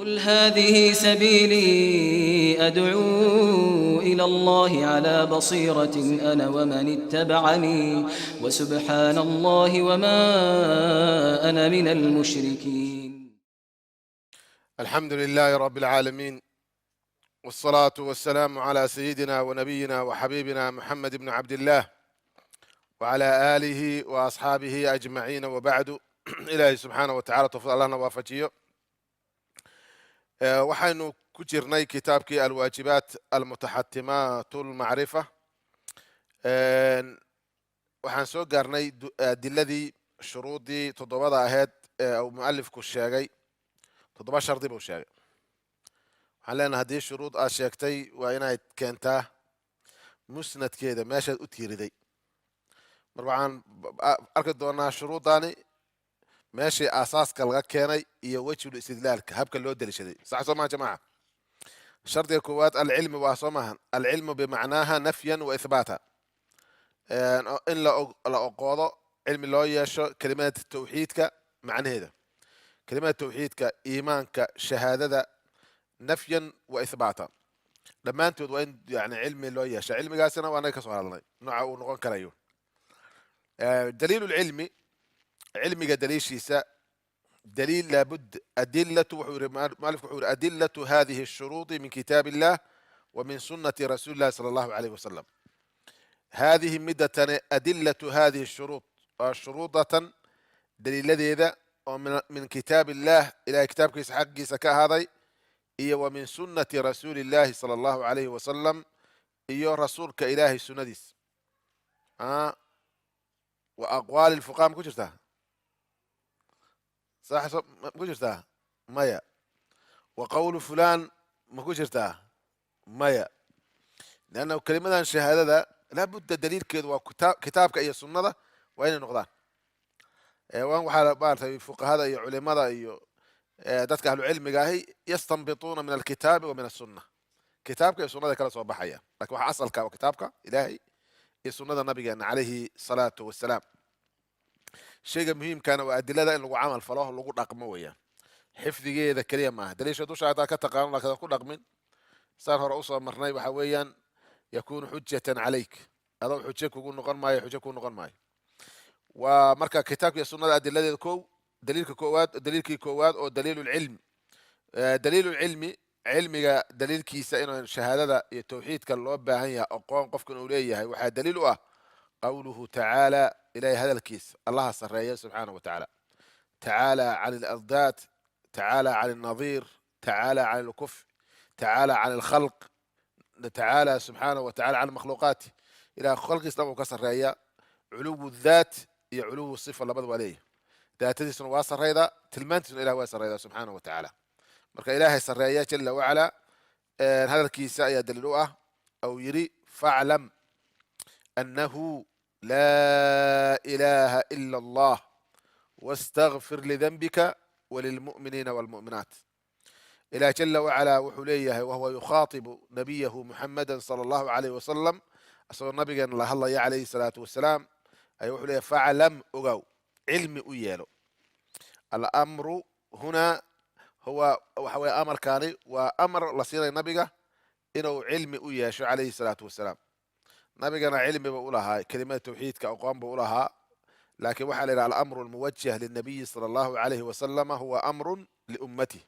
قل هذه سبيلي أدعو إلى الله على بصيرة أنا ومن اتبعني وسبحان الله وما أنا من المشركين. الحمد لله رب العالمين، والصلاة والسلام على سيدنا ونبينا وحبيبنا محمد بن عبد الله وعلى آله وأصحابه أجمعين، وبعد. إلهي سبحانه وتعالى توفيق الله نوافجيه. waxaynu ku jirnay kitaabkii alwaajibaat almutaxatimaat lmacrifa. waxaan soo gaarnay adiladii shuruudii toddobada ahayd ee uu mualifku sheegay. 7 shardi buu sheegay. waxaan leenahay haddii shuruud aad sheegtay waa inaad keentaa musnadkeeda meeshaad u tiiriday. mar waxaan arki doonaa shuruuddaani meeshii aasaaska laga keenay iyo wejhul istidlaalka habka loo deliishaday. sax soo maha jamaaca? shardiga koowaad alcilmi waa soo maahan. alcilmu bimacnaaha nafyan wa ihbaata. in la oqoodo cilmi loo yeesho kelimada tawxiidka macnaheeda. kelimada tawxiidka, iimaanka, shahaadada, nafyan wa ihbaata, dhammaantood waa in yani cilmi loo yeesha. cilmigaasina waa naga ka soo hadalnay nooca uu noqon karayo. daliilu lcilmi, cilmiga daliishiisa daliil laabud adilatu wuxuu yiri mualifku wuxuu yiri adilatu hadihi الshuruudi min kitaab illah wa min sunati rasuuli llahi sala allahu alayh wasalam. hadihi midatane adilatu hadihi الshuruud waa shuruudatan daliiladeeda oo min kitaab illah ilahay kitaabkiisa xaggiisa ka ahaaday iyo wa min sunati rasuuli llahi sala allahu alayhi wasalam iyo rasuulka ilaahay sunadiis. wa aqwaali lfuqaha ma ku jirtaa? sax ma ku jirtaa? maya. wa qawlu fulaan ma ku jirtaa? maya. leanna kelimadan shahaadada laabudda daliilkeedu waa kitaabka iyo sunnada waa inay noqdaan. waxaa maaragtay fuqahada iyo culimada iyo dadka ahlu cilmiga ahi yastanbituuna min alkitaabi wa min asunna. kitaabka iyo sunnada kala soo baxaya, lakin waxa asalka waa kitaabka ilaahay iyo sunnada nabigeena calayhi salaatu wasalaam. shayga muhiimkana waa adilada in lagu camal falo, lagu dhaqmo weeyaan. xifdigeeda keliya maaha. daliisha dusha hadaa ka taqaano laakiin ku dhaqmin, saan hore usoo marnay, waxa weeyaan yakunu xujatan calayk, adoo xujo kugu noqon maayo, xujo ku noqon maayo. waa marka kitaabka iyo sunnada adiladeeda daliilkii koowaad oo daliilulcilmi. daliilulcilmi, cilmiga daliilkiisa inuu shahaadada iyo tawxiidka loo baahan yahay aqoon qofka inuu leeyahay waxaa daliil u ah qawluhu tacaala, ilahay hadalkiisa allaha sareeya subxaanahu wa tacaala. tacaala can aladdaat, tacaala can alnadiir, tacaala can alkuf, tacaala can alkhalq, tacaala subxaanahu wa tacala can makhluuqaati. ilahay khalqiis dhan uu ka sareeya. culuwu daat iyo culuwu sifa labada waa leeyahay. daatadiisuna waa sareyda, tilmaantiisuna ilahay waa sareyda subxaanahu wa tacaala. marka ilaahay sareeya jala wacala hadalkiisa ayaa daliil u ah ou yidhi faclam annahu laa ilaaha ila allah wastagfir lidambika walilmu'miniina walmu'minaat. ilaah jala wacala wuxuu leeyahay wahuwa yukhaatibu nabiyahu muxamada sala allahu alayh wasalam, asagoo nabigeena la hadlaya calayhi salaatu wasalaam, ayaa wuxuu leeyahay faclam ogow, cilmi u yeelo. alamru hunaa huwa waxa weye amarkaani waa amar la siinaya nabiga inuu cilmi u yeesho calayhi salaatu wasalaam. nabigana cilmiba u lahaa, kelimada tawxiidka aqoon buu u lahaa, laakiin waxaa la yidhaha alamru almuwajah linabiyi sala allahu alayhi wasalama huwa amrun liummatih.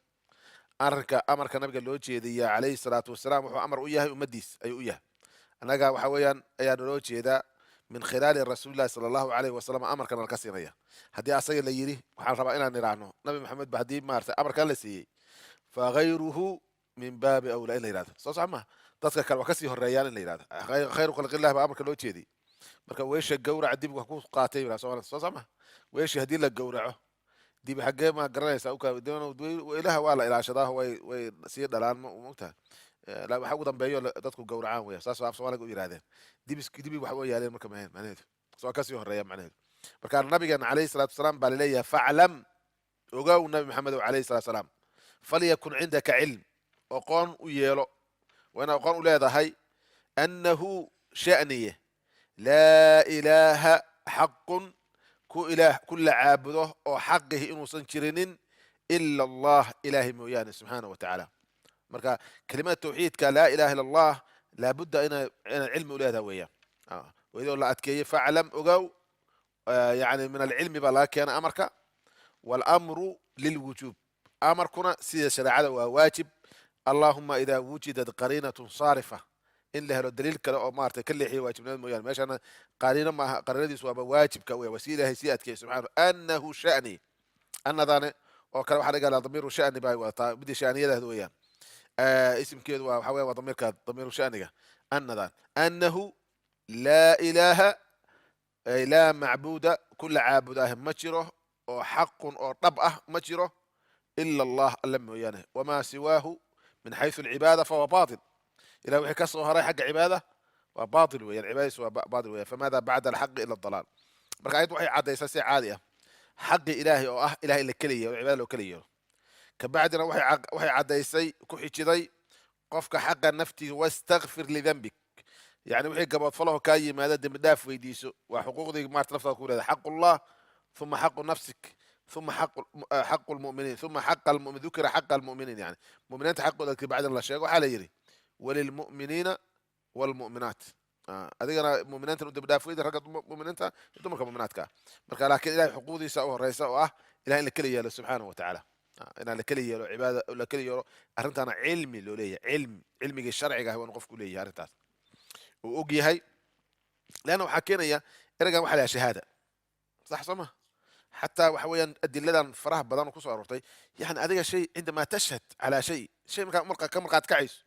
amarka nabiga loo jeediya calayhi salaatu wasalaam wuxuu amar u yahay ummadiis ayuu u yahay. annaga waxa weeyaan ayaa naloo jeedaa min khilaali rasuulillahi sala allahu alayhi wasalam amarkan alka siinaya. haddii asaga la yidhi waxaan rabaa inaan idhaahno nabi maxamed ba haddii maarata amarkan la siiyey fa gayruhu min baabi awlaa in la yidhahdo. soo sax maha? dadka kale waa kasii horeeyaan in la yidhahdo. khayru khalqillahi baa amarka loo jeediyey. marka weesha gawraca dib wax ku qaatay soo sax maha? weeshi haddii la gawraco dib xaggee ma garanaysaa ilaha waa la ilaashadaa, way sii dhalaan mogtaha. waxa ugu dambeeyo dadku gawracaan weya, saas af soomaaliga u yidhahdeen. dibi wax way yaaleen marka macnaheedu soo kasii horeeya macnaheedu. marka nabigeena calayhi salaatu wasalaam baa laleeyahay faclam ogow nabi maxamedow calayhi salatu wasalaam falyakun cindaka cilm, aqoon u yeelo. waa inaad aqoon u leedahay annahu sha'niye laa ilaaha xaqun ku la caabudo oo xaqihi inuusan jirinin إلا الله إلهي مويانه سبحانه وتعالى. مركا كلمة توحيد لا إله إلا الله لابد أن العلم ولا وياه. وإذا الله أتكي فاعلم أجو يعني من العلم بلا كان أمرك، والأمر للوجوب. أمركنا سيد شريعة وواجب. اللهم إذا وجدت قرينة صارفة إن له الدليل كلا أمارته كل حي واجب مويان ماشي أنا قرينة ما قرينة دي سوى واجب كوي وسيلة هي سيئة سبحانه أنه شأني أن ذاني أو كلام حد قال ضمير شأني باي بدي شأني له وياه اسم كذا وحوي وضمير كذا ضمير شأنك أن ذان أنه لا إله أي لا معبود كل عابده مجره أو حق أو طبعه مجره إلا الله ألم ويانه، وما سواه من حيث العبادة فهو باطل. إلى وحي كسر هراي حق عبادة وباطل ويا العبادة سوى باطل ويا، فماذا بعد الحق إلا الضلال. مركايت وحي عاد يساسي عادية حق إلهي أو إلهي لكلية والعبادة لكلية. كبعدنا وحي عاد يسي كحي كذي قفك حق نفتي واستغفر لذنبك. يعني وحي قبض فله كاي ما دام داف ويديسو وحقوق دي ما تلفظ كل حق الله ثم حق نفسك ثم حق المؤمنين ثم حق المؤمن ذكر حق المؤمنين يعني مؤمنين حق ذلك بعد الله شيء وحال يري وللمؤمنين والمؤمنات هذه أنا مؤمنات أنت بدافع إذا رجعت مؤمنات أنتم مؤمنات كا مركا لكن إلهي حقوقي سأوه رئيس إلهي لكلي يا سبحانه وتعالى إنا لكلي يا عبادة لكلي يا أرنت أنا علمي لوليه علمي الشرعي هو نقف كلية أرنت وأجي هاي لأنه حكينا يا إرجع وحلا شهادة صح سما حتى وحويا الدليل فرح بدن كسر أرتي يعني هذا شيء عندما تشهد على شيء مرقة كمرقة كعيس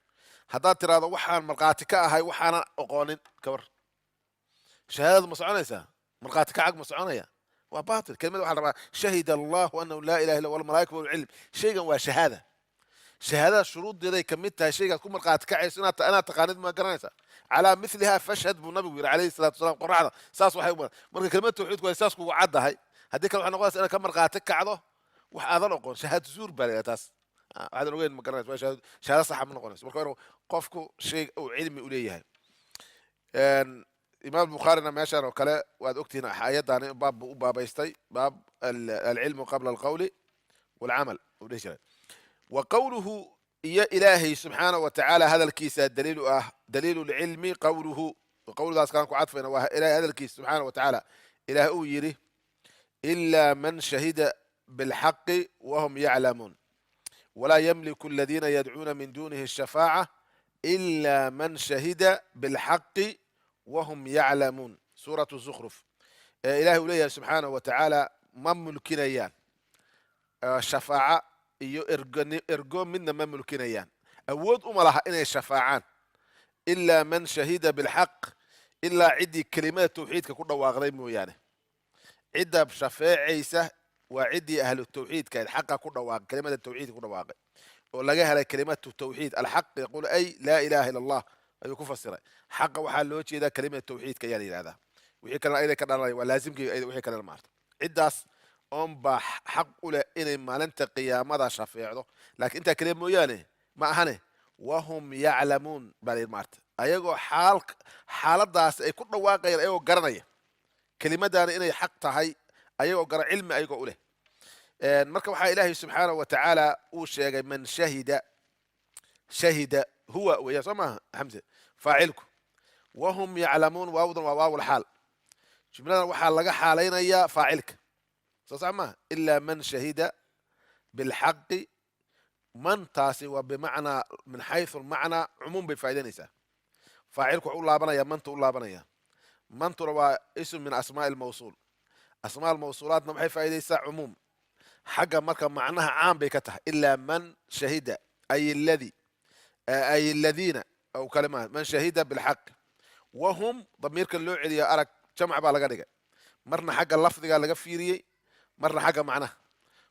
هذا ترى هذا وحان مرقاتك هاي وحانا أقانين كبر شهادة مصعنيسة مرقاتك عق مصعنية وباطل كلمة واحدة شهد الله وأنه لا إله إلا هو والملائكة والعلم شيء وشهادة شهادة شروط دي كميتها شيء تكون مرقاتك كعيس أنا تقاند ما قرنيسة على مثلها فاشهد بالنبي عليه الصلاة والسلام قرعنا ساس وحي مرقة كلمة توحيد وإساس وعدها هاي هديك waxaan noqonaysa inaad ka marqaati kacdo wax aadan oqon shahaad zuur baa taas waxaad ogeyn ma garanaysa shahaad sax ma noqonayso marka inuu qofku shay uu cilmi u leeyahay imaam bukhari meeshan oo kale waad ogtiin ayadan baab u baabaystay baab al-ilm qabla al-qawl wal-amal wa qawluhu ya ilahi subhanahu wa ta'ala hada al-kisa dalilu al-ilmi qawluhu wa qawlu daas kan ku cadfayna waa ilahi hada al-kisa subhanahu wa ta'ala ilahi uu yiri إلا من شهد بالحق وهم يعلمون ولا يملك الذين يدعون من دونه الشفاعة إلا من شهد بالحق وهم يعلمون سورة الزخرف إلهي وليه سبحانه وتعالى مملكين الشفاعة إرجو منا مملكين أود لها إن الشفاعان إلا من شهد بالحق إلا عدي كلمات توحيد ككل واغريم يعني عدة بشفاعيسة وعدي أهل التوحيد كان حقا كل واقع كلمة التوحيد كل واقع ولقاها لك كلمة التوحيد الحق يقول أي لا إله إلا الله أي كفر حق وحلوتي إذا كلمة التوحيد كيالي هذا وحي كان أيضا كان ولازم كي وحي كان المعرض عداس بح حق ولا إن ما لنت قيامة شفاعه لكن أنت كلمة يعني ما هني وهم يعلمون بالي المعرض أيقو حال داس أي كل واقع أيقو قرنية كلمة إني حق تهي أيوة قرأ علم أيوة أوله مركب حا إلهي سبحانه وتعالى وشيء من شهد هو ويا سما حمزة فاعلكم وهم يعلمون واو وواو الحال جملة وحال لقى حالين يا فاعلك صح إلا من شهد بالحق من تاسي وبمعنى من حيث المعنى عموم بفائدة نساء فاعلكم الله بنا يا من الله بنا يا من تروى اسم من أسماء الموصول أسماء الموصولات نمحي فائدة عموم حاجة مركب معناها عام بكتها إلا من شهد أي الذي أي الذين أو كلمات من شهد بالحق وهم ضمير كله عليا أرك جمع بالغدقة مرنا حاجة اللفظ قال لك فيري مرنا حاجة معناها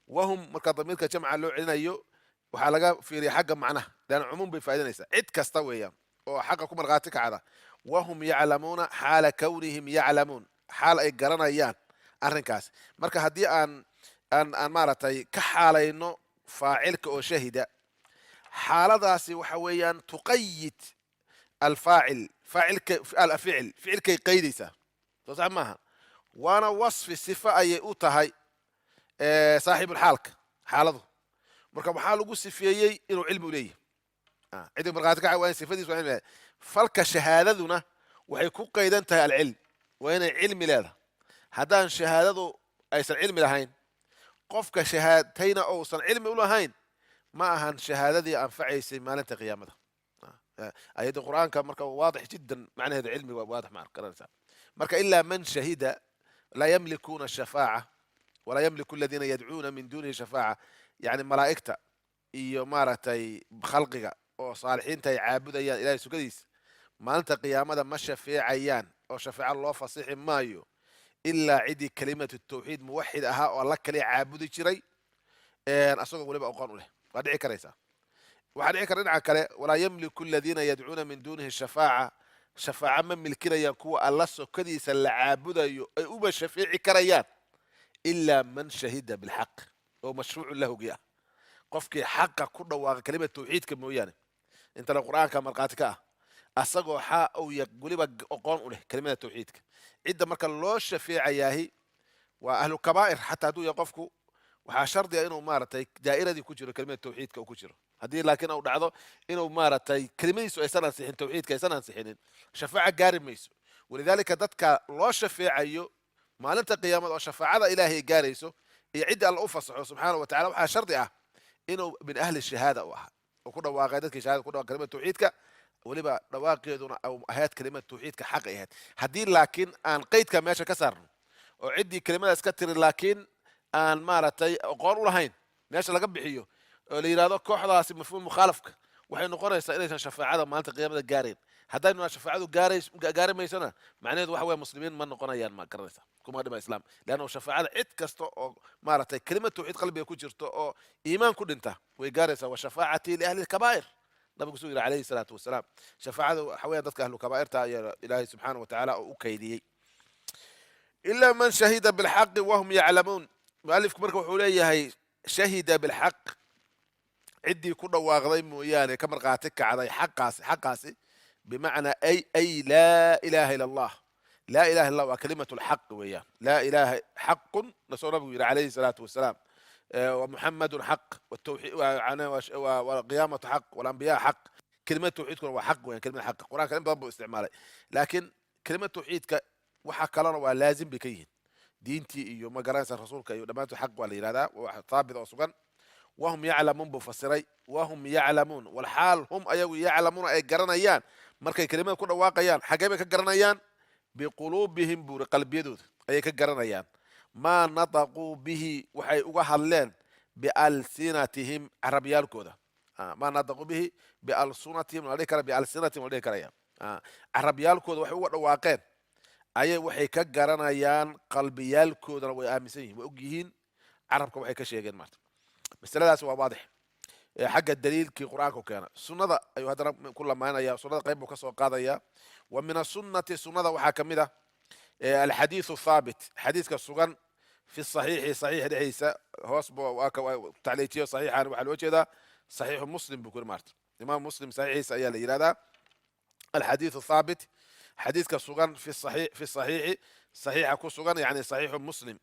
وهم مركب ضمير كجمع له علينا يو وحلقة فيري حاجة معناها لأن عموم بفائدة نساء عد كستوية وحقكم رغاتك هذا وهم يعلمون حال كونهم يعلمون حال أي قرنيان أرنكاس مركا هدي أن مارتي كحالينو فاعلك أو شهد حال داسي وحويان تقيد الفاعل فعلك قيديسة تصعب وانا وصف الصفة أي أوتهاي صاحب الحالك حالده marka waxaa lagu sifeeyey inuu cilmi u leeyahay cidii markhaati kaca waa in sifadiisu cilmi leedahay falka shahaadaduna waxay ku qaydan tahay alcilm waa inay cilmi leedahay haddaan shahaadadu aysan cilmi lahayn qofka shahaadtayna uusan cilmi u lahayn ma ahan shahaadadii anfacaysay maalinta qiyaamada ayadda qur'aanka marka waadix jiddan macnaheedu cilmi waa waadix ma garanaysaa marka ilaa man shahida laa yamlikuuna shafaaca walaa yamliku aladiina yadcuuna min dunihi shafaaca yani malaa'igta iyo maaragtay khalqiga oo saalixiinta ay caabudayaan ilahay sugadiisa maalinta qiyaamada ma shafeecayaan oo shafeeco loo fasixi maayo ilaa cidii kalimatu tawxiid muwaxid ahaa oo alla kaliya caabudi jiray asagoo weliba aqoon u leh waa dhici karaysaa waxaa dhici kara dhinaca kale walaa yamliku aladiina yadcuuna min dunihi shafaaca shafaaca ma milkinayaan kuwa alla sokadiisa la caabudayo ay uba shafeeci karayaan ilaa man shahida bilxaq oo mashruucu lahogii ah qofkii xaqa ku dhawaaqa kalimad tawxiidka mooyaane intana qur'aanka markhaati ka ah asagoo weliba aqoon u leh kalimada tawxiidka cidda marka loo shafeecayaahi waa ahlu kabaa'ir xataa hadduu yahay qofku waxaa shardiga inuu maaragtay daa'iradii ku jiro kalimada tawxiidka uu ku jiro haddii laakiin uu dhacdo inuu maaragtay kelimadiisu aysan ansixin tawxiidka aysan ansixinin shafaaca gaari mayso walidaalika dadka loo shafeecayo maalinta qiyaamada oo shafaacada ilaahay gaarayso iyo cidda alla u fasaxo subxaana wa tacala waxaa shardi ah inuu min ahli shahaada u ahaa oo ku dhawaaqay dadkii shahada ku dhawaaqay kalimada tawxiidka weliba dhawaaqeeduna ahayd kalimada tawxiidka xaq ay ahayd haddii laakiin aan qeydka meesha ka saarno oo ciddii kelimadaas ka tiri laakiin aan maaragtay aqoon u lahayn meesha laga bixiyo oo la yidhahdo kooxdaasi mafhuum mukhaalafka waxay noqonaysaa inaysan shafaacada maalinta qiyaamada gaarayn haddaynu shafaacadu gaari maysona macnaheedu waxa weye muslimiin ma noqonayaan ma garanaysa kuma dhima islaam leanna shafaacada cid kasta oo maaragtay kelimad tawxiid qalbiga ku jirto oo iimaan ku dhinta way gaaraysaa wa shafaacatii liahli lkabaa'ir nabigu suu yidhi calayhi salaatu wasalaam shafaacada waxa weeyaan dadka ahlu kabaa'irta ayaa ilaahay subxaana wa tacaala oo u kaydiyey ilaa man shahida bilxaqi wahum yaclamuun mualifku marka wuxuu leeyahay shahida bilxaq ciddii ku dhawaaqday mooyaane ka markhaati kacday xaqaasi bimacnaa ay laa ilaha ila allah laa ilaha illa waa kalimatu lxaq weeyaan laa ilaha xaqun nasoo nabigu yidhi calayhi salaatu wasalaam ومحمد حق والقيامة حق والأنبياء حق كلمة توحيد كلها حق وين كلمة حق القرآن كلمة ضبط استعماله لكن كلمة توحيد وحق لنا ولازم بكيه دينتي يوم قرأت الرسول كي لما حق ولا ثابت وسكن وهم يعلمون بفسري وهم يعلمون والحال هم أيوي يعلمون أي قرنيان مركي كلمة كلها واقعيان حقيبة كقرنيان بقلوبهم بقلب يدود أي كقرنيان ما نطقوا به وحي وهلين بألسنتهم عربيال كودا ما نطقوا به بألسنتهم وليك بألسنتهم وليك ريان عربيال كودا وحي واقعين أي وحي كجرانيان قلبيال كودا وآمسين وأجيهين عربكم وحي كشيء مارت بس لا سوى واضح حق الدليل كي قرآنكم كان سنة أيها هذا كل ما أنا يا سنة قيم وكسر قاضية ومن السنة سنة وحاكمده الحديث الثابت حديث كالسجن في الصحيح صحيح عيسى هوسب تعليقيه صحيح على الوجه ده صحيح مسلم بكل مرت إمام مسلم صحيح عيسى يا هذا الحديث الثابت حديث كالسجن في الصحيح صحيح كالسجن يعني صحيح مسلم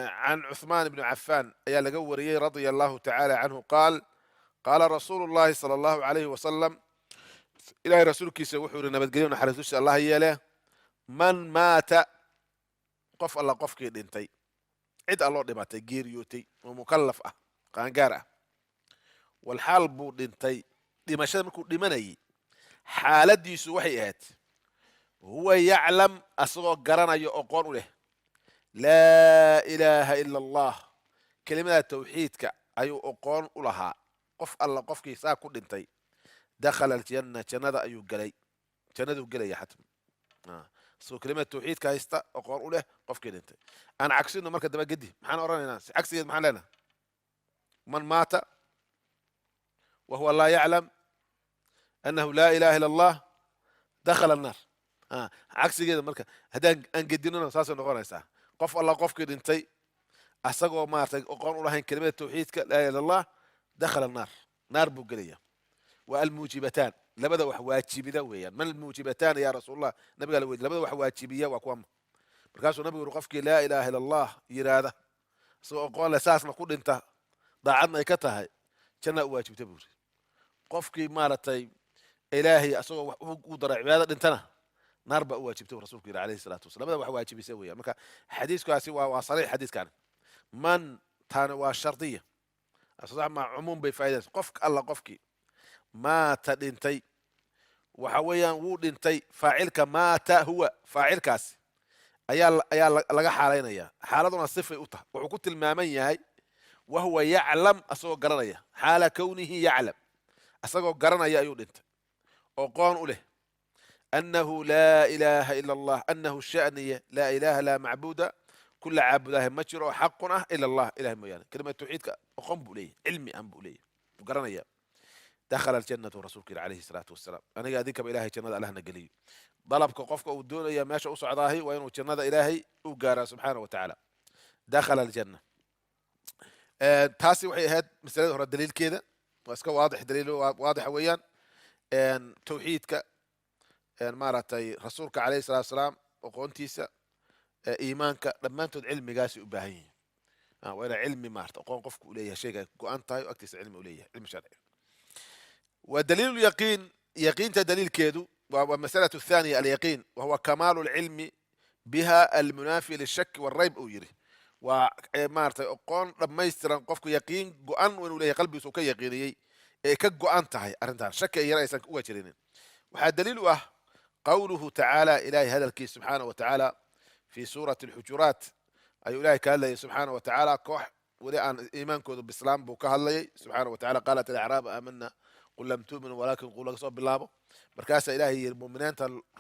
عن عثمان بن عفان يا لقوري رضي الله تعالى عنه قال رسول الله صلى الله عليه وسلم إلى رسولك سوحوا لنبتقلون حرثوش الله ياله من مات قف الله قف كي دنتي عد الله دماتي جيريوتي ومكلف قانقارة والحال بو دنتي دمشاد مركو دماني حالة دي سوحيات هو يعلم أصغر قرانا يؤقون له لا إله إلا الله كلمة توحيدك أيو أقون لها قف الله قف كي ساكو دنتي دخل الجنة جنة أيو قلي جنة قلي يا حتم سو كلمة توحيد كايستا أقول له قف كده أنت أنا عكسي إنه مركز دبا جدي محنا أوراني ناس عكسي محنا لنا من مات وهو لا يعلم أنه لا إله إلا الله دخل النار عكسي كده مركز هذا أنجديننا أساسا نقول هسه قف الله قف كده أنت أسقوا ما أقول له كلمة توحيد لا إله إلا الله دخل النار نار بوجلية والموجبتان لبدا واجب ذويا من الموجبتان يا رسول الله نبي قال لبدا واجبيه وكم مركاسو نبي رقفك لا اله الا الله يراده سو قال اساس ما كود انت daacadna ay ka tahay janna u waajibta buu yiri qofkii maaragtay ilaahay asagoo wax u daray cibaadada dhintana naar baa u waajibtay rasuulku yiri calayhi salaatu wasalaam labada wax waajibisay weeyaan marka xadiiskaasi waa sariix xadiiskan man taana waa shardiya asax ma cumuum bay faa'iidaysaa qofka alla qofkii maata dhintay waxa weeyaan wuu dhintay faacilka maata huwa faacilkaas ayaa laga xaalaynaya xaaladuna sifay u tahay wuxuu ku tilmaaman yahay wahuwa yaclam asagoo garanaya xaala kownihi yaclam asagoo garanaya ayuu dhintay oo qoon u leh annahu laa ilaaha ila allah annahu sha'niya laa ilaaha laa macbuuda kula caabudaha ma jiro oo xaqun ah ila allah ilahay mooyaane kelimada tawxiidka oqon buu leeyahay cilmi an buu leeyahay wuu garanaya dakhala aljannatu rasuulka yiri calayhi salaatu wasalaam aniga adinkaba ilahay jannada allahna geliyo dalabka qofka uu doonaya meesha u socdaahi waa inuu jannada ilaahay u gaaraa subxaana wa tacaala dakhala aljanna taasi waxay ahayd masalada hore daliilkeeda waa iska waadix daliil waadixa weeyaan tawxiidka maaragtay rasuulka calayhi salaatu wasalaam aqoontiisa iimaanka dhammaantood cilmigaasi u baahan yihiin waa inaa cilmi maarta aqoon qofku u leeyahay shayga go-an tahay oo agtiisa cilmi u leeyahay cilmi sharci ودليل اليقين يقين دليل كيدو ومسألة الثانية اليقين وهو كمال العلم بها المنافي للشك والريب أو يري ومارت أقون لما يسترن قفك يقين جوان وليه قلبي سوك يقيني كجوان تهي أرنتان شك يرى يسنك أوجرين وهذا دليل قوله تعالى إلهي هذا الكيس سبحانه وتعالى في سورة الحجرات أي إلهي قال سبحانه وتعالى كوح ولأن إيمانكم بالإسلام بوكهالي سبحانه وتعالى قالت الأعراب آمنا قل لم تؤمنوا ولكن قولوا قصوا بالله مركز إلهي المؤمنين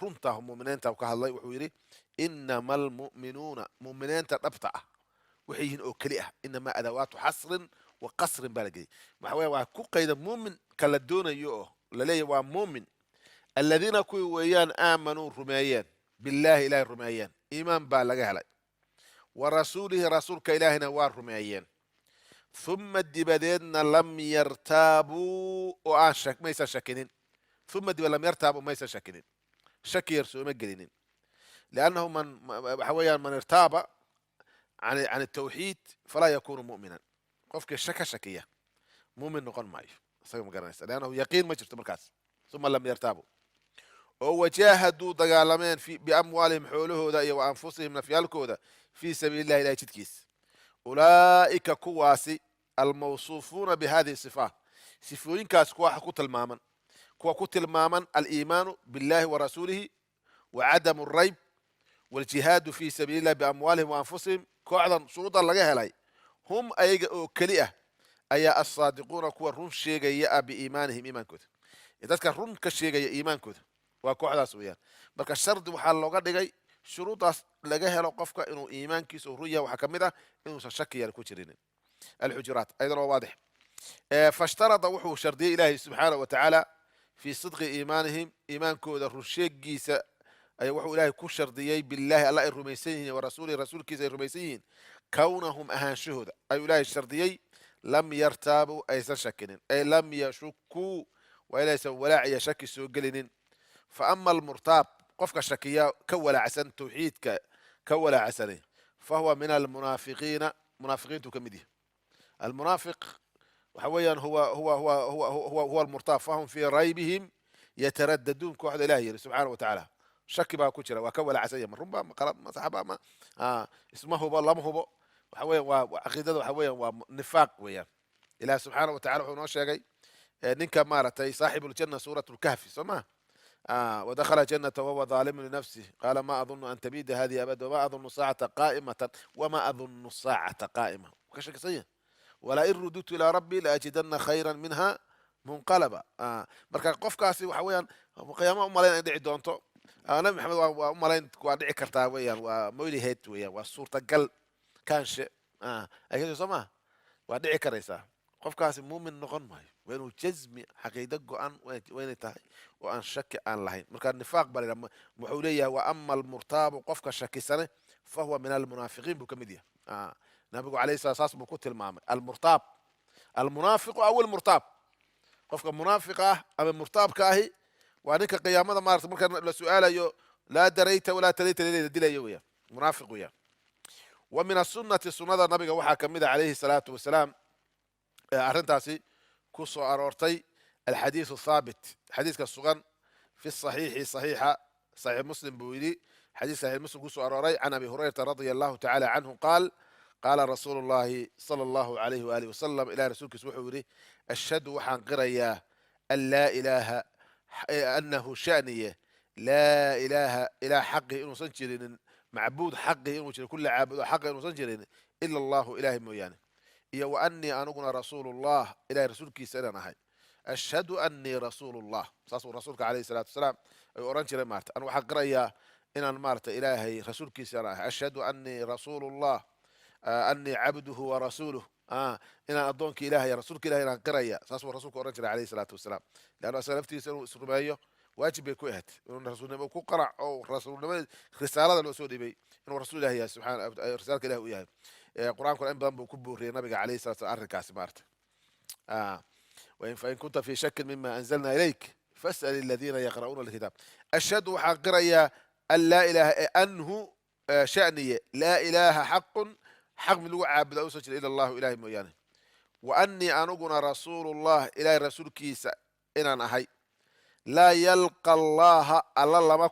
رنتهم مؤمنين وكهالله وحويري إنما المؤمنون مؤمنين تبتع وحيهن أوكلئة إنما أدوات حصر وقصر بالجي محوية وكو قيد مؤمن كالدون يو للي ومؤمن الذين كوي ويان آمنوا رميان بالله إله الرميان إيمان بالغه علي ورسوله رسول كإله نوار رميان ثم الدبادين لم يرتابوا وآن شك ما يصير شاكين ثم الدبادين لم يرتابوا ما يصير شاكين شك يرسوا مجرين لأنه من ارتاب عن التوحيد فلا يكون مؤمنا قفك الشك شكية مؤمن نقول معي لأنه يقين ما جرت مركز ثم لم يرتابوا وجاهدوا دقالمين بأموالهم حوله ذا وأنفسهم نفيالكو ذا في سبيل الله لا يتكيس أولئك كواسي الموصوفون بهذه الصفات صفوين كاس كوا حكوت المامن كوا كوت المامن الإيمان بالله ورسوله وعدم الريب والجهاد في سبيل الله بأموالهم وأنفسهم كوعدا شروطا لغاها لاي هم أي كلئة أي الصادقون كوا رون شيغا بإيمانهم إيمان كود إذا كان رون كشيغا إيمان كود وكوعدا سويان بركا الشرط وحال لغا دغاي شروطاas laga helo qofka inuu iimaankiisa u ruya waxa kamid ah inuu shaki yar ku jirin الحجرات ايضا واضح فاشترط وحو شرطي الهي سبحانه وتعالى في صدق ايمانهم ايمانكooda rusheegiisa ay wuxuu ilaahay ku shardiyay billahi alla ay rumaysan yihiin ورسوله rasuulkiisa ay rumaysan yihiin كونهم ahaanshahooda ay ilaahay shardiyay lam yartaabu aysan shakinin ay lam yashukku wa ilaysa walaaciya shaki soo gelinin فأما المرتاب قفك شكيا كولا عسن توحيد كولا عسني فهو من المنافقين منافقين تكمديه المنافق وحويا هو المرتاب فهم في ريبهم يترددون كوحد الله سبحانه وتعالى شك بها كتير وكولا عسيا من ربما ما صحابا ما اسمه هو الله هو وحويا وعقيدته وحويا ونفاق ويا إله سبحانه وتعالى ونوشا جاي ننكا مارتي صاحب الجنة سورة الكهف سماه ودخل جنة وهو ظالم لنفسه قال ما أظن أن تبيد هذه أبدا وما أظن الساعة قائمة وما أظن الساعة قائمة وكشك سيء ولئن رددت إلى ربي لأجدن خيرا منها منقلبا مركا قفكاسي وحويا قيامة أمالين أدعي دونتو نبي محمد وأمالين أدعي كرتا ويا ومولي هيت ويا والصورة قل كان شيء أكيد سما وأدعي كريسا qofkaasi muumin noqon maayo waa inuu jazmi xaqiido go-an waynay tahay oo aan shaki aan lahayn marka nifaaq baa layidhaha wuxuu leeyahay wa ama almurtaabu qofka shakisane fahuwa min almunaafiqiin buu ka mid yahay nabigu calayhi salaa saas buu ku tilmaamay almurtaab almunaafiqu aw almurtaab qofka munaafiqa ah ama murtaabka ahi waa ninka qiyaamada maarata marka la su-aalayo laa darayta walaa talayta leeda dilayo weeyaan munaafiq weeyaan wa min asunnati sunnada nabiga waxaa ka mid ah calayhi salaatu wasalaam arrintaasi ku soo aroortay alxadiiث الthaabit xadiiska sugan fi صaxiixi صaxiixa صaxiix muslim buu yidhi xadiis saxiix muslim ku soo arooray can abi hurayrata radia allahu tacala canhu qaal qaala rasuulu llahi sala allahu alayhi waalihi wasalam ilahi rasuulkiisa wuxuu yidhi ashhadu waxaan qirayaa an laa ilaaha anahu shaniye laa ilaaha ilaah xaqii inuusan jirinin macbuud xaqii inuu jiro kulla caabudo xaqii inuusan jirin ila allahu ilahay mooyaane iyo wa anii aniguna rasuulu llah ilahay rasuulkiisa inaan ahay ashhadu anii rasuulu llah saasuu rasuulka alayhi salaatu wasalaam ayuu odhan jiray maarta anu waxaan qirayaa inaan maarata ilaahay rasuulkiisaan ahay ashhadu anii rasuulu llah anii cabduhu wa rasuuluh inaan addoonka ilahay rasuulka ilahay inaan qiraya saasuu rasuulka odhan jiray alayhi salaatu wasalaam leannu asaga laftiisa inuu isrumeeyo waajib bay ku ahayd inuu rasuulnimo ku qanac oo rasuulnimada risaalada loo soo dhibay inuu rasuul ilahi yahay subxana risaalka ilahi u yahay qur-aankuna in badan buu ku booriyey nabiga alayhi salatu salam arrinkaasi maarta fain kunta fi shakin mima anzalna ilayk fas'al aladiina yaqra'uuna alkitaab ashhadu waxaan qirayaa an laa ilaaha anhu shaniye laa ilaaha xaqun xaq mid lagu caabuda usan jira ila allahu ilahay mooyaane wa anii aniguna rasuulu llah ilahay rasuulkiisa inaan ahay laa yalqa allaha alla lama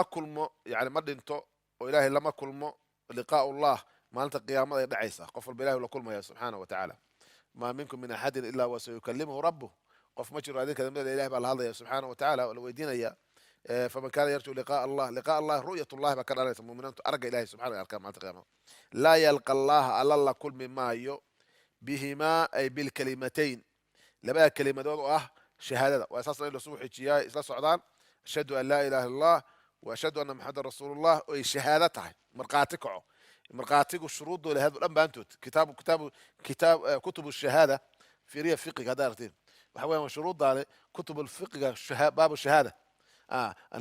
kulmo yani ma dhinto oo ilahay lama kulmo liqaau llah maalinta qiyaamada ay dhacaysa qof walba ilahi la kulmaya subxaana wa tacaala maa minkum min axadin ilaa wasayukalimuhu rabuh qof ma jiro adinka dambeeda ilahi baa la hadlaya subxaana wa tacala oo la weydiinaya faman kana yarju liqaa allahi ru'yat llahi baa ka dhalanaysa muminiintu aragga ilahi subxana arkaa maalinta qiyaamada laa yalqa allaha alla la kulmi maayo bihimaa ay bilkalimatayn labada kelimadood oo ah shahaadada waa saasna in lasugu xijiyaa isla socdaan ashhadu an laa ilaha illa allah wa ashhadu anna maxamedan rasuulu llah oy shahaado tahay markhaati kaco markhaatigu shuruuddoo lahayd o dhan baantood kutubu shahaada fiiriya fiqiga haddaa artiin waxa weyan shuruuddaale kutub fiqiga baabu shahaada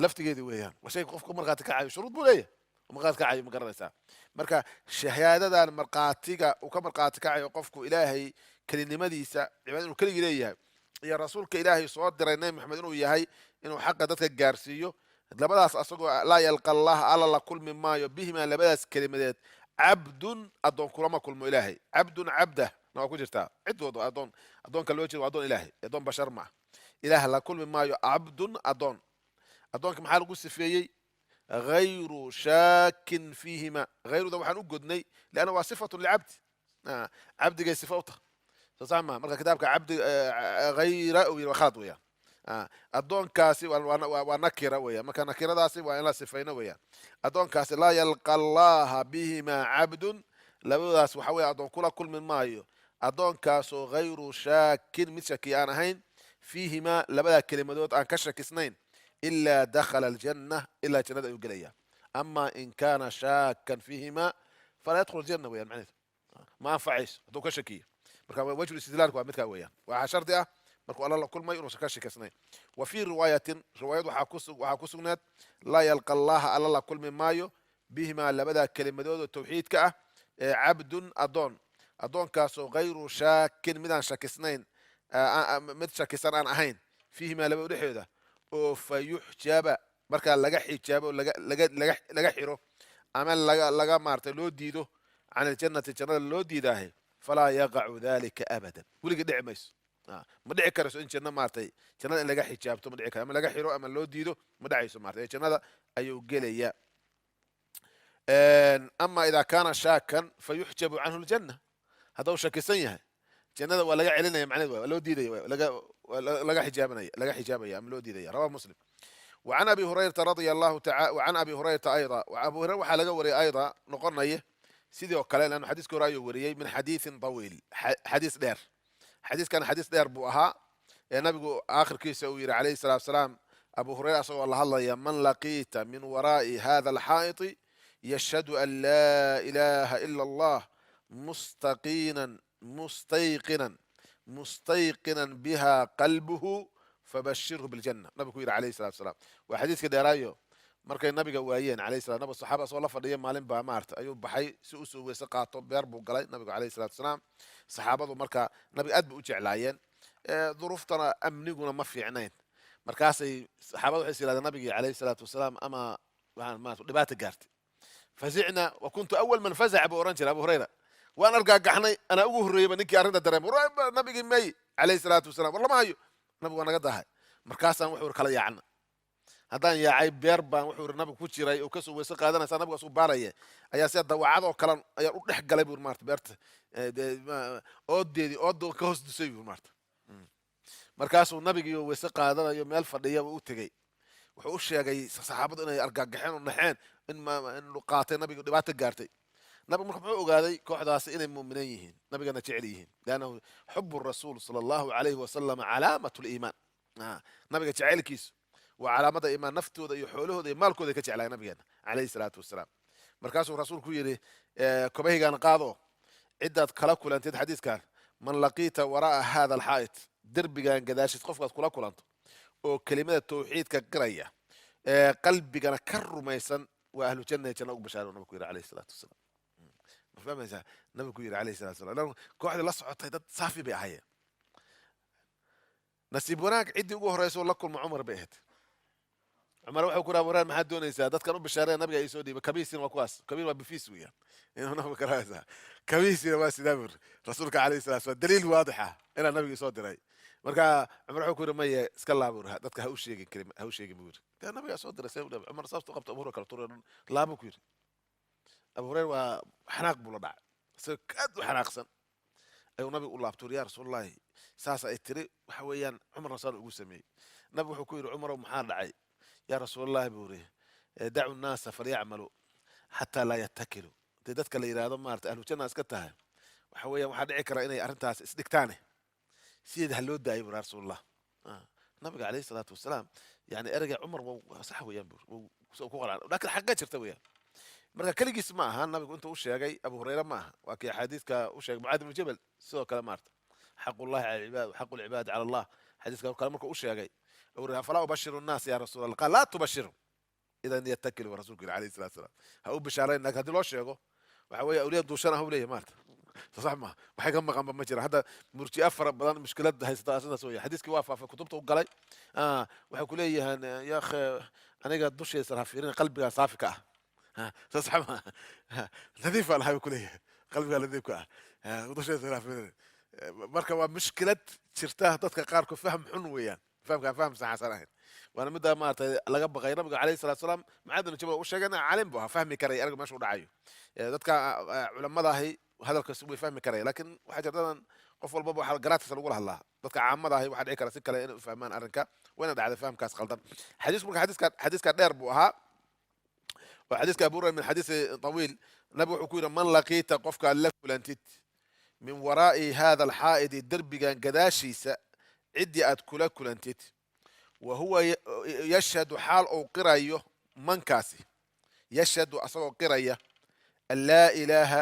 laftigeedi weeyaan waa shay qofku markhaati kacayo shuruud buu leeyahay markhaati kacayo ma garanaysaa marka shahaadadan markhaatiga uu ka markhaati kacayo qofku ilaahay kelinimadiisa cibaada inuu keligii leeyahay iyo rasuulka ilaahay soo diray nabi maxamed inuu yahay inuu xaqa dadka gaarsiiyo labadaas asagoo laa yalqa allah alla la kulmi maayo bihimaa labadaas kelimadeed cabdun addoon kulama kulmo ilaahay cabdun cabdah na waa ku jirtaa cid wado addoonka loo jeeda waa addoon ilaahay addoon bashar ma ah ilaah la kulmi maayo cabdun addoonka maxaa lagu sifeeyey hayru shaakin fiihima hayruda waxaan u godnay leanna waa sifatun licabdi cabdigay sifa u taha soo sax maa marka kitaabka cabdi hayra u yiri waa khalad weeyaan addoonkaasi waa nakira weeyaan marka nakiradaasi waa in la sifayno weeyaan addoonkaasi laa yalqa allaha bihimaa cabdun labadaas waxa weeye addoon kula kulmi maayo addoonkaasoo hayru shaakin mid shaki aan ahayn fiihimaa labadaa kelimadood aan ka shakisnayn ilaa dakhala aljanna ilaa jannada ayuu gelaya ama in kaana shaakan fiihimaa falaa yadkhul aljanna weyan macnehedu ma anfacayso hadduu ka shakiyo marka wajhu istidlaalku waa midkaa weeyaan waxaa shardi ah markuu alla la kulmay inuusan ka shakisnayn wa fii riwaayatin riwaayad waxaa ku sugnaad laa yalqa allaha alla la kulmi maayo bihimaa labadaa kelimadood oo tawxiidka ah ee cabdun addoonkaasoo hayru shaakin midaan shakisnayn mid shakisan aan ahayn fiihimaa labado dhexdooda oo fa yuxjaba markaa laga xijaabo laga xiro ama laga maartay loo diido can aljannati jannada loo diidaahe falaa yaqacu dalika abadan weligii dhici mayso ma dhici karayso in janno maartay jannada in laga xijaabto ma dhici kara ama laga xiro ama loo diido ma dhacayso maartay ee jannada ayuu gelaya ama idaa kaana shaakan fa yuxjabu canhu ljanna haddau shakisan yahay jannada waa laga celinaya macneed waa loo diidaya laga xijaabaya ama loo diidaya rawahu muslim وعن أبي هريرة رضي الله تعالى وعن أبي هريرة أيضا وأبو هريرة waxaa laga wariyay أيضا noqonaya sidii oo kale laannu xadiiska hore ayuu wariyey min xadiiثin طawiil xadiis dheer xadiiskan xadiis dheer buu ahaa ee nabigu aakhirkiisa uu yidhi calayhi الsalatu wasalaam abu hurayra asagoo la hadlaya man laqiita min waraa'i hada alxaa'iti yashhadu an laa ilaha ila allah mustayqinan biha qalbuhu fabashirhu biljanna nabigu yidhi alayhi salatu wasalaam waa xadiiskii dheeraayo markay nabiga waayeen alayhi salam nabiga saxaaba asoo la fadhiya maalin baa maarta ayuu baxay si usoo weyse qaato beer buu galay nabigu alayhi salatu wasalaam saxaabadu marka nabiga aad bay u jeclaayeen duruuftana amniguna ma fiicnayn markaasay saxaabadu waxay is yidhahdeen nabigii alayhi salatu wasalaam ama waxaan maarta dhibaata gaartay fazicna wa kuntu awal man fazaca buu oran jiray abu hurayra waan argagaxnay anaa ugu horreeyeyba ninkii arrinta dareemay war nabigii may calayhi salaatu wasalaam war lama hayo nabigu waa naga dahay markaasaan wuxuu kala yaacna haddaan yaacay beer baan wuxuu nabigu ku jiray oo kasoo weyse qaadanaysaa nabigaas u baaraya ayaa sida dawacadoo kalan ayaa u dhex galay buu maarta beerta oodeedii oodo ka hoos dusay buu maarta markaasuu nabigii oo weyse qaadanayo meel fadhiya u tegey wuxuu u sheegay saxaabadu inay argagaxeen oo naxeen in qaatay nabigu dhibaato gaartay nabigu marka muxuu ogaaday kooxdaasi inay mu'miniin yihiin nabigana jecel yihiin liannahu xubu rasuul sala allahu calayhi wasalam calaamatu liimaan nabiga jecelkiisu waa calaamada iimaan naftooda iyo xoolahooda iyo maalkooda ka jeclaay nabigeena calayhi salaatu wasalaam markaasuu rasuulku yidhi kobahaygaan qaado ciddaad kala kulanteed xadiiskan man laqiita waraa'a hada alxaa'id derbigan gadaashid qofkaad kula kulanto oo kelimada tawxiidka qiraya qalbigana ka rumaysan waa ahlu janna janna ugu bashaaro nabigu yidhi calayhi salaatu wasalaam ma fahmaysaa nabigu yidhi calayhi salaatu wasalaam kooxdii la socotay dad saafi bay ahaayeen nasiib wanaag ciddii ugu horreysoo la kulma cumar bay ahayd cumar wuxuu ku raha waraan maxaad doonaysaa dadkan u bashaareen nabiga ay soo dhiibay kabiisina waa kuwaas kabiir waa bifiis weeyaan inuu nabiga karaysaa kabiisina waa sidaa bur rasuulka calayhi salaatu wasalaam daliil waadixa inaa nabiga soo diray marka cumar wuxuu ku yidhi maya iska laabur dadka ha u sheegin karim ha u sheegin buu yidhi dee nabigaa soo diray see u dhabe cumar saastuu qabta abu hurayra kala turay laabuu ku yidhi abu hurayra waa xanaaq buu la dhacay isagoo aad u xanaaqsan ayuu nabiga u laabtuur yaa rasuulullahi saasa ay tiri waxa weeyaan cumarna saan ugu sameeyey nabigu wuxuu ku yidhi cumarow maxaa dhacay yaa rasuulullahi buu yidhi dacu nnaasa falyacmaluu xataa laa yatakiluu hadii dadka la yidhaahdo maarata ahlu janna iska tahay waxa weeyaan waxaa dhici kara inay arrintaas isdhigtaane sideeda ha loo daayay buu rasuulullah nabiga calayhi salaatu wasalaam yani ereyga cumar waa sax weeyaan buu ku qalan laakiin xaqa jirta weeyaan marka keligiis ma aha nabigu intuu u sheegay abu hurayra ma aha waa kii axaadiiska u sheegay mucaad ibnu jabal sidoo kale maarta xaqullahi cala alcibaad waxaqu lcibaadi cala allah xadiiska kale markuu u sheegay falaa ubashiru nnaas ya rasuul allah qaal laa tubashiru idan yatakilu wa rasuulku yidhi calayhi salatu wasalaam ha u bishaarayn laakiin haddii loo sheego waxa weeye awliya duushana ha u leeyahay maarta صح ما waxay ka maqan ma jira hadda murji'a fara badan mushkilad haysata asna soo yahay xadiiskii waa faafay kutubta u galay waxay ku leeyahaan ya akhi aniga dushaysa rafiirin qalbiga saafi ka ah صح ما nadiif ah waxay ku leeyahay qalbiga nadiif ka ah dushaysa rafiirin marka waa mushkilad jirta dadka qaar ku faham xun weeyaan faham saxsan ahayn waana midda maartay laga baqay nabiga calayhi salaatu wasalaam macaadna jabal u sheegana caalim buu fahmi karay arag meesha u dhacayo dadka culimada ahi hadalkaas way fahmi karaya laakiin waxaa jirtadan qof walbaba waxa garaadkiisa lagu hadlaa dadka caamada ahi waxaa dhici kara si kale inay u fahmaan arrinka wayna dhacday fahamkaas qaldan xadiisku marka xadiiska dheer buu ahaa waa xadiiska abu hurayra min xadiisi tawiil nabi wuxuu ku yidhi man laqiita qofka la kulantid min waraa'i hada alxaa'idi derbigan gadaashiisa ciddii aad kula kulantid wa huwa yashhadu xaal uu qirayo mankaasi yashhadu asagoo qiraya an laa ilaaha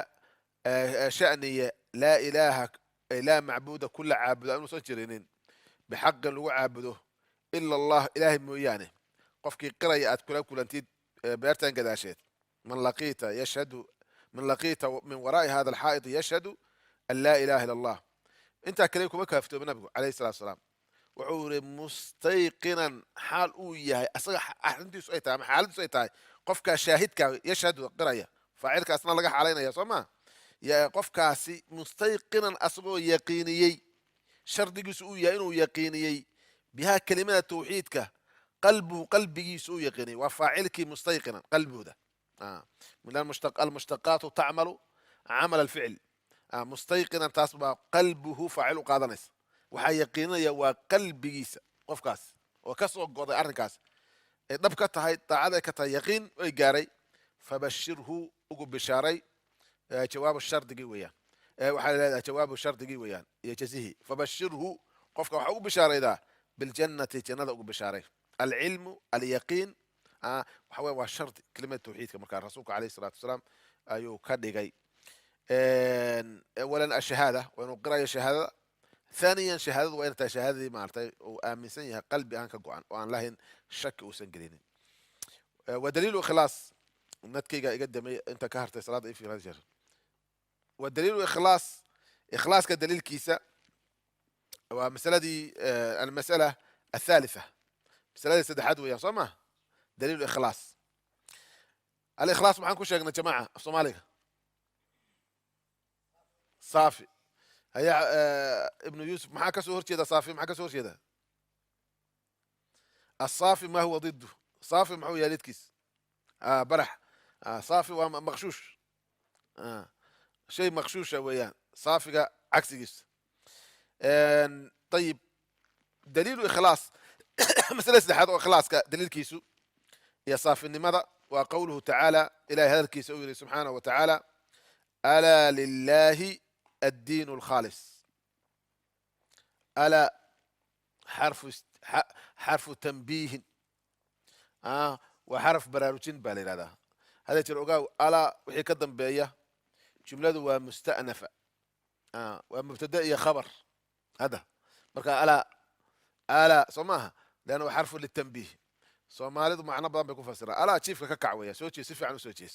sha'niya laa ilaaha laa macbuuda kula caabudo anuusan jirinin bixaqin lagu caabudo ila allah ilaahay mooyaane qofkii qiraya aad kula kulantid beertan gadaasheed man laqiita yashhadu man laqiita min waraa'i hada alxaa'id yashhadu an laa ilaha ila allah intaa kale kuma kaaftooba nabigu calayhi salatu wasalaam wuxuu yidhi mustayqinan xaal uu yahay asaga arrintiisu ay tahay ama xaaladiisu ay tahay qofkaa shaahidka yashhadu qiraya faacilkaasna laga xaalaynaya soo maa qofkaasi mustayqinan asagoo yaqiiniyey shardigiisu uu yahay inuu yaqiiniyey bihaa kelimada tawxiidka qalbigiisu uu yaqiiniyey waa faacilkii mustayqinan qalbooda almushtaqaatu tacmalu camal alficl mustayqinan taas baa qalbuhu faacil u qaadanaysa waxaa yaqiininaya waa qalbigiisa qofkaas oo ka soo goday arrinkaas ay dhab ka tahay daacad ay ka tahay yaqiin ay gaaray fabashirhu ugu bishaaray jawaabu shardigii weeyaan waxaa leedahay jawaabu shardigii weeyaan iyo jazihi fabashirhu qofka waxaa ugu bishaaraydaa biljannati jannada ugu bishaaray alcilmu alyaqiin waxa weeye waa shardi kelimada tawxiidka markaa rasuulka calayhi salaatu wasalaam ayuu ka dhigay awalan ashahaada waa inuu qirayo shahaadada ثانيا شهادة وين شهادة معناتها وآمن سنها قلبي أنك جوعان وأن لهن شك وسنجرين ودليل إخلاص نتكيجا يقدم أنت كهرت صلاة إيه في هذا والدليل إخلاص كدليل كيسة ومسألة دي المسألة الثالثة مسألة سدحات ويا صمة دليل الإخلاص الإخلاص معكم شيء يا جماعة الصومالية صافي هي ابن يوسف maxaa ka soo horjeeda صافي maxaa ka soo horjeeda الصافي ما هو ضده صافي maxuu yahay lidkiis برح صافي waa مغشوش شيء مغشوشة weeyaan صافiga cagsigiisa طيب دليل إخلاص مسألة saddexaad oo ikhlaaska daliilkiisu iyo saafinimada waa qowluhu tacaala ilahay hadalkiisa uu yidhi subxaanahu wa tacaala alaa lilahi الدين الخالص ألا حرف تنبيه وحرف براروجين بالي هذا ترى ألا وحي كدن بيا جملة ومستأنفة ومبتدأ يا خبر هذا مركا ألا سماها لأنه حرف للتنبيه سوماليdu macno badan bay ku fasiraan alaa jiifka ka kac weeya soo jees si fiican u soo jees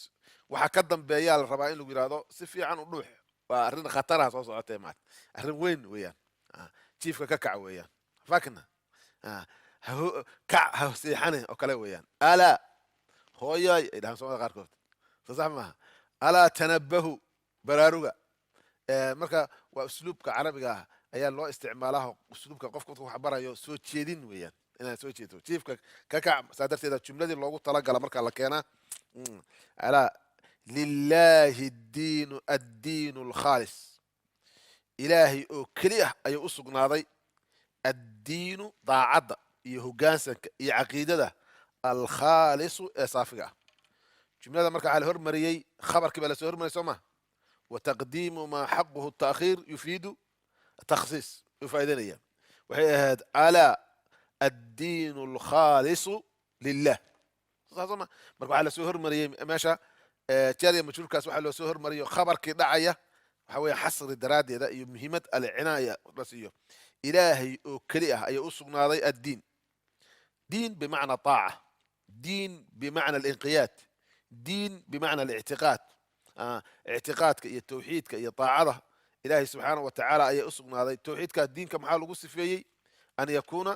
waxa ka dambeeya la rabaa in lagu yiraahdo si fiican u dhuux waa arrin khatar ah soo socotay maad arrin weyn weeyaan jiifka ka kac weeyaan fakna kac ha seexane oo kale weeyaan alaa hooyay idhaan soo qaarkood sax maaha alaa tanabbahu baraaruga marka waa usluubka carabiga ayaa loo isticmaalaa usluubka qofka wax barayo soo jeedin weeyaan inaad soo jeedo jiifka ka kac saadarteeda jumladii loogu talagala marka la keenaa alaa lillahi addiinu alkhaalis ilaahay oo keli ah ayuu u sugnaaday addiinu daacadda iyo hoggaansanka iyo caqiidada alkhaalisu ee saafiga ah jumlada marka waxaa la hormariyey khabarkii baa lasoo hormariyay soo maha wataqdiimu maa xaquhu taakhiir yufiidu takhsiis u faa'iidanaya waxay ahayd alaa addiinu alkhaalisu lilah saas ma marka waxaa lasoo hormariyey meesha jaariya majhuulkaas waxaa loo soo hormariyo khabarkii dhacaya waxa weeye xasri daraaddeeda iyo muhiimad alcinaaya la siiyo ilaahay oo keli ah ayaa u sugnaaday addiin diin bimacna طaaca diin bimacna alinqiyaad diin bimacna alictiqaad ictiqaadka iyo tawxiidka iyo taacada ilaahay subxaanahu wa tacaala ayaa u sugnaaday tawxiidkaas diinka maxaa lagu sifeeyey an yakuuna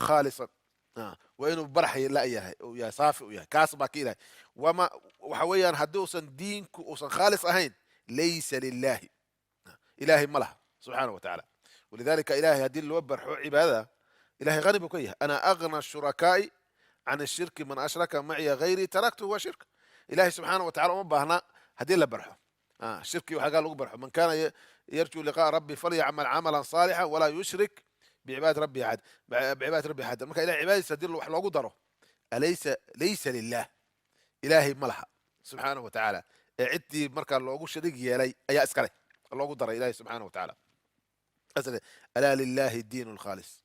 khaalisan waa inuu barax la yahay uu yahay saafi u yahay kaas baa ka ilahay waxa weeyaan haddii uusan diinku uusan khaalis ahayn laysa lilahi ilahay ma laha subxaanahu wa tacaala walidalika ilahay haddii loo barxo cibaadada ilahay qani buu ka yahay ana agna shurakaa'i can ashirki man ashraka maciya gayrii taraktuhu wa shirka ilahay subxaanahu wa tacala uma baahna haddii la barxo shirki waxagaa lagu barxo man kana yarjuu liqa'a rabbi falyacmal camalan saalixa walaa yushrik بعباد ربي أحد بعباد ربي أحد مركا إلى عبادة سدير له حلو قدره ليس لله إلهي ملها سبحانه وتعالى عدي مركا الله شريك يلي أي أسكره الله قدره إلهي سبحانه وتعالى أسأل ألا لله الدين الخالص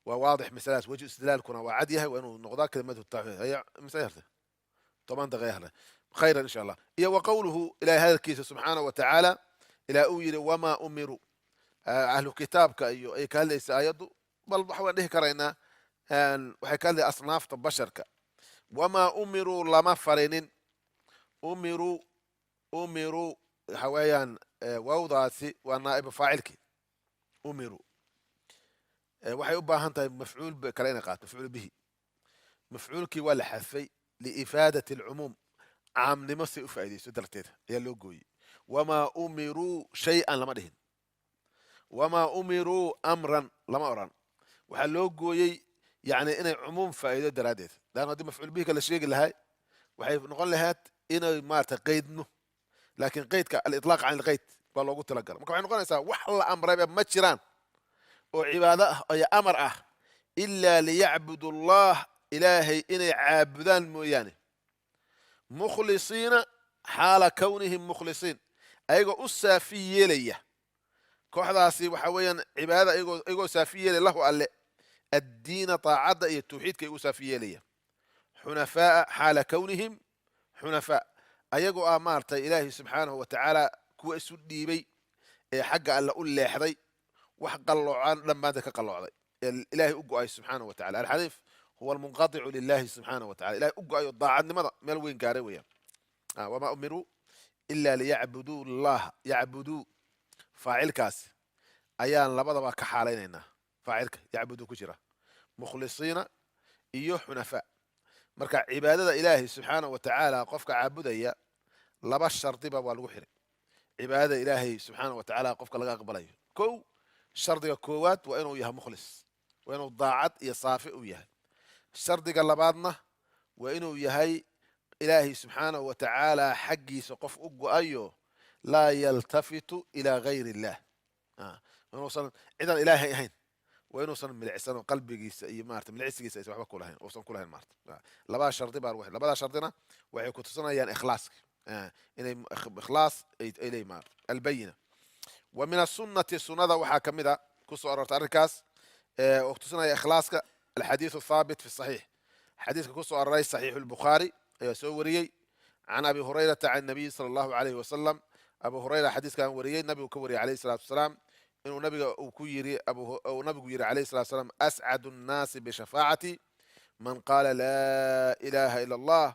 وواضح مثال وجه استدلال كنا وعديها وأنه نقضاء كلمة التوحيد هي مسيرته طبعا تغيرها خيرا إن شاء الله هي وقوله إلى هذا الكيس سبحانه وتعالى إلى أويل وما أمروا ahlu kitaabka iyo ay ka hadlaysa aayaddu bal waxaan dhihi karaynaa waxay ka hadlay asnaafta basharka wamaa umiruu lama farinin umiruu waxa weeyaan waawdaasi waa naa'ibu faacilkii umiruu waxay u baahan tahay mafcuul kale inay qaato mafcuul bihi mafcuulkii waa la xadfay liifaadati alcumuum caamnimo si u faa'iidayso darteeda ayaa loo gooyey wamaa umiruu shay-an lama dhihin wamaa umiruu amran lama oran waxaa loo gooyey yani inay cumuum faa'iido daraaddeed laann haddii mafcuul bihi ka la sheegi lahay waxay noqon lahayd inay maarata qaydno laakiin qaydka aliطlaaq can ilqayd baa loogu talagala marka waxay noqonaysaa wax la amrayba ma jiraan oo cibaado ah iyo amar ah ilaa liyacbudu allah ilaahay inay caabudaan mooyaane mukhlisiina xaala kawnihim mukhlisiin ayagoo u saafi yeelaya kooxdaasi waxa weeyaan cibaadada iyagoo saafi yeelay lahu alle addiina taacadda iyo tawxiidka igu saafi yeelaya xunafaa'a xaala kawnihim xunafaa ayagoo ah maaragtay ilaahay subxaanahu wa tacaala kuwa isu dhiibay ee xagga alle u leexday wax qalloocan dhammaanta ka qalloocday ee ilaahay u go'ay subxaanahu wa tacala alxaniif huwa almunqadicu lilahi subxaanahu wa tacala ilahay u go'ayo daacadnimada meel weyn gaaray weeyaan wamaa umiruu ila liyacbuduu allaha yacbuduu faacilkaasi ayaan labadaba ka xaalaynaynaa faacilka yacbudu ku jira mukhlisiina iyo xunafaa marka cibaadada ilaahay subxaanahu wa tacaala qofka caabudaya laba shardiba waa lagu xiray cibaadada ilaahay subxaana wa tacaala qofka laga aqbalayo kow shardiga koowaad waa inuu yahay mukhlis waa inuu daacad iyo saafi u yahay shardiga labaadna waa inuu yahay ilaahay subxaanahu wa tacaala xaggiisa qof u go-ayo laa yaltafitu ilaa gayri illah inuusan cidan ilaahay ahayn waa inuusan milicsano qalbigiisa iyo maarata milicsigiisa aysan waxba kulahayn uusan kulahayn maarata labadaa shardi baa lagu labadaa shardina waxay ku tusinayaan ikhlaaska inay ikhlaas ay leeyihin maarata albayina wa min asunati sunnada waxaa ka mid a kusoo arorta arrinkaas oo tusinaya ikhlaaska alxadiidu athaabit fi saxiix xadiiska kusoo aroray saxiixu lbukhaari ayaa soo wariyey can abi hurayrata can nabiyi sala allahu alayhi wasalam abu hurayra xadiiskan wariyey nabigu ka wariyey alayhi salatu wasalaam inuu nabiga uu ku yiri nabigu yiri alayhi salatu wasalaam ascadu nnaasi bishafaacati man qaala laa ilaha ila allah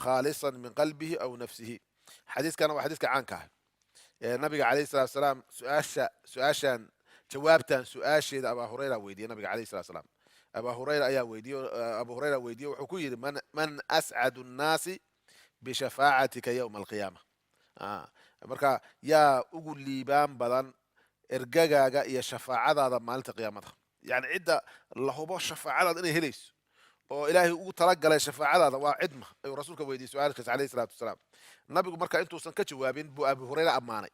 khaalisan min qalbihi aw nafsihi xadiiskana waa xadiiska caanka ah nabiga alayhi salatu wasalaam su-aashan jawaabtan su-aasheeda abaa hurayra weydiiyey nabiga alayhi salatu wasalaam abu hurayra ayaa weydiiye wuxuu ku yidhi man ascadu nnaasi bishafaacatika yowma alqiyaama marka yaa ugu liibaan badan ergagaaga iyo shafaacadaada maalinta qiyaamada yani cidda la hubo shafaacadaada inay helayso oo ilaahay ugu talagalay shafaacadaada waa cidma ayuu rasuulka weydiiyey su-aalkaas alayhi salaatu wasalaam nabigu marka intuusan ka jawaabin buu abu hurayra ammaanay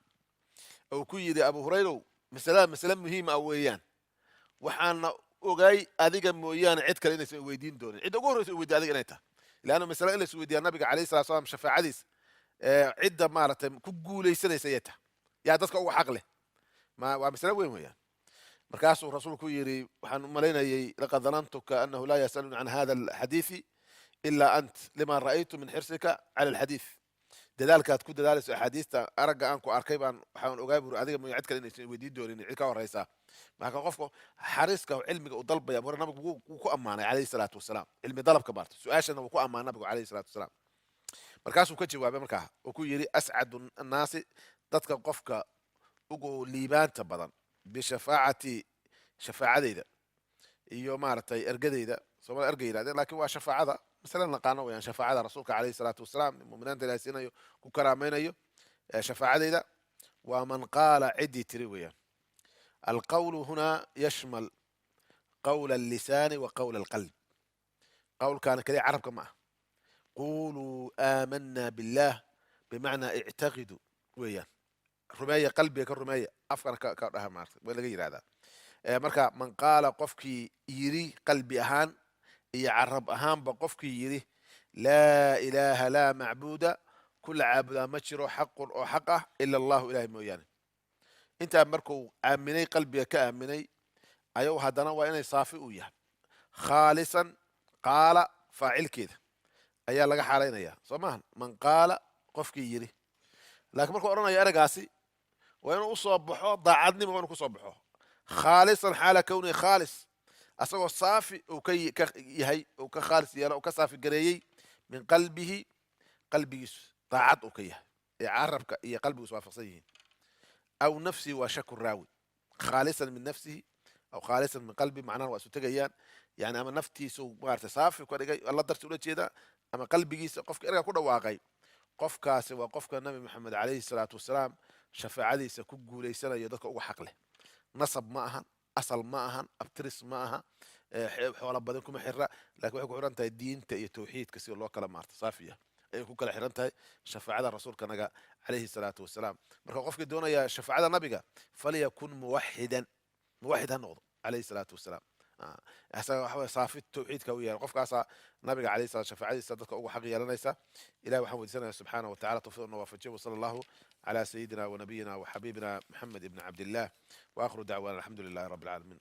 oo ku yidhi abu hurayrow masale muhiima ah weeyaan waxaana ogay adiga mooyaane cid kale inaysan weydiin doonin cidda ugu horreysa weydiya adiga inay tahay leanna masale in lays weydiiyaa nabiga alayhi salatu wasalaam shafaacadiisa cidda maaragtay ku guulaysanaysa ayay tahay yaa dadka uga xaq leh waa masale weyn weeyaan markaasuu rasuulku yidhi waxaan u malaynayay laqad danantuka anahu laa yasaluni can hada alxadiidi ilaa ant lima ra'aytu min xirsika cala alxadiid dadaalkaad ku dadaalayso axaadiista aragga aan ku arkay baan waxaan ogaa buri adiga mooya cid kale inaysan weydiin doonin cid ka horreysaa marka qofka xariiska cilmiga u dalbaya hore nabigu wuu ku ammaanay calayhi salaatu wasalaam cilmi dalabka maarta su-aashana wuu ku ammaanay nabigu calayhi salaatu wasalaam markaasuu ka jawaabay markaa oo ku yidhi ascadu annaasi dadka qofka ugu liibaanta badan bishafaacati shafaacadeyda iyo maaragtay ergadeyda soomali erga yidhahdeen lakin waa shafaacada masale naqaano weyaan shafaacada rasuulka calayhi salaatu wasalaam muminiinta ilahay siinayo ku karaamaynayo shafaacadeyda waa man qaala ciddii tiri weeyaan alqawlu hunaa yashmal qawla allisaani wa qawla alqalb qawlkaana keliya carabka ma ah quluu aamana billah bimacnaa ictaqidu weeyaan rumeeya qalbiga ka rumeeya afkana ka dhaha maarta waa laga yidhahdaa marka man qaala qofkii yiri qalbi ahaan iyo carab ahaanba qofkii yidhi laa ilaaha laa macbuuda kula caabudaa ma jiro xaqun oo xaq ah ila allahu ilahay mooyaane intaa markuu aaminay qalbiga ka aaminay ayuu haddana waa inay saafi u yahay khaalisan qaala faacilkeeda ayaa laga xaalaynaya soo maahan man qaala qofkii yidhi lakiin markuu odhanayo eragaasi waa inuu usoo baxo daacadnimo waa inu kusoo baxo khaalisan xaala kawnihi khaalis asagoo saafi uu ka yahay uu ka khaalis yeelo uu ka saafi gareeyey min qalbihi qalbigiisu daacad uu ka yahay ee carabka iyo qalbigiisu waafaqsan yihiin aw nafsihi waa shaku raawi khaalisan min nafsihi aw khaalisan min qalbi macnaha waa isu tegayaan yani ama naftiisu maarata saafi ka dhigay alla darti ula jeedaa ama qalbigiisa qofka erga ku dhawaaqay qofkaasi waa qofka nabi maxamed calayhi salaatu wasalaam shafaacadiisa ku guulaysanayo dadka uga xaq leh nasab ma ahan asal ma ahan abtiris ma aha xoola badan kuma xira lakin waxay ku xiran tahay diinta iyo tawxiidka sida loo kala maarta saafiya ayay ku kala xiran tahay shafaacada rasuulka naga calayhi salaatu wasalaam marka qofkii doonaya shafaacada nabiga falyakun muwaxid ha noqdo calayhi salaatu wasalaam isaga waxa way saafi tawxiidka u yahay qofkaasa nabiga calayhi salaatu shafaacadiisa dadka ugu xaq yeelanaysa ilahi waxaan weydiisanaya subxaanahu wa tacala tawfiiqna waafajiyo wasala allahu على سيدنا ونبينا وحبيبنا محمد بن عبد الله وآخر دعوانا الحمد لله رب العالمين.